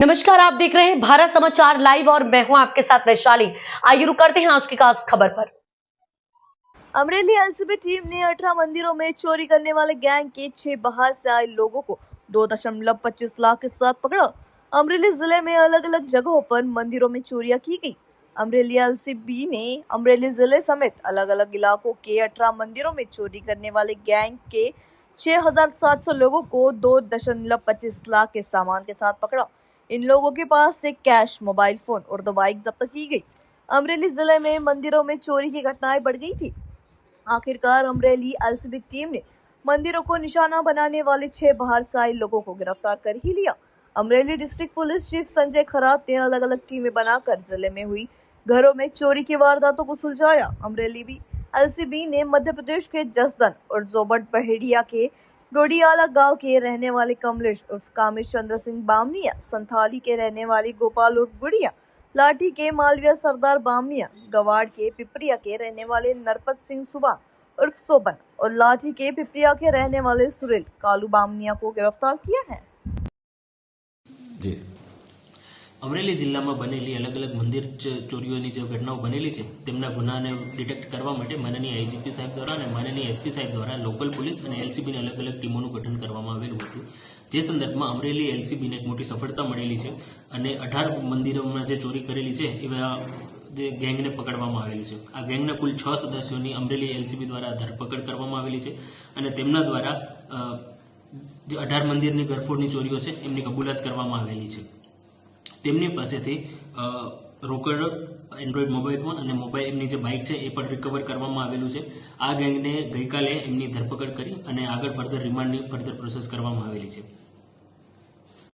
नमस्कार, आप देख रहे हैं भारत समाचार लाइव और मैं हूं आपके साथ वैशाली। आइए रुक करते हैं आज की खास खबर पर। अमरेली एलसीबी टीम ने 18 मंदिरों में चोरी करने वाले गैंग के 6 बाहर से आए लोगों को 2.25 लाख के साथ पकड़ा। अमरेली जिले में अलग अलग जगहों पर मंदिरों में चोरियां की गई। अमरेली एलसीबी ने अमरेली जिले समेत अलग अलग इलाकों के 18 मंदिरों में चोरी करने वाले गैंग के 6,700 लोगों को 2.25 लाख के सामान के साथ पकड़ा। इन लोगों के पास से कैश, मोबाइल फोन और 2 बाइक जब्त की गई। अमरेली जिले में मंदिरों में चोरी की घटनाएं बढ़ गई थी। आखिरकार अमरेली एलसीबी टीम ने मंदिरों को निशाना बनाने वाले 6 बाहर से आए लोगों को गिरफ्तार कर ही लिया। Amreli district police chief Sanjay Kharat ने अलग अलग टीमें बनाकर जिले में हुई घरों में चोरी की वारदातों को सुलझाया। अमरेली एलसीबी ने मध्य प्रदेश के जसदन और जोबट पहेड़िया के डोडियाला गांव के रहने वाले कमलेश उर्फ कामेश चंद्र सिंह बामनिया, संथाली के रहने वाली गोपाल उर्फ गुड़िया, लाठी के मालविया सरदार बामनिया, गवाड़ के पिपरिया के रहने वाले नरपत सिंह सुबा उर्फ सोबन और लाठी के पिपरिया के रहने वाले सुरेल कालू बामनिया को गिरफ्तार किया है। जी अमरेली जिल्लाમાં બનેલી અલગ અલગ મંદિર ચોરીઓની જે ઘટનાઓ બનેલી છે તેમના ગુનાને ડિટેક્ટ કરવા માટે માનનીય આઈજીપી સાહેબ દ્વારા અને માનનીય એસપી સાહેબ દ્વારા લોકલ પોલીસ અને એલસીબીની અલગ અલગ ટીમોનું ગઠન કરવામાં આવેલું હતું। જે સંદર્ભમાં અમરેલી એલસીબીને એક મોટી સફળતા મળેલી છે અને 18 મંદિરોમાં જે ચોરી કરેલી છે એવા જે ગેંગને પકડવામાં આવેલી છે। આ ગેંગના કુલ 6 સદસ્યોની અમરેલી એલસીબી દ્વારા ધરપકડ કરવામાં આવેલી છે અને તેમના દ્વારા જે 18 મંદિરની ગરફોડની ચોરીઓ છે એમની કબૂલાત કરવામાં આવેલી છે। તેમની પાસેથી રોકડ, એન્ડ્રોઈડ મોબાઈલ ફોન અને મોબાઈલ એમની જે બાઇક છે એ પણ રિકવર કરવામાં આવેલું છે। આ ગેંગને ગઈકાલે એમની ધરપકડ કરી અને આગળ ફર્ધર રિમાન્ડની ફર્ધર પ્રોસેસ કરવામાં આવેલી છે।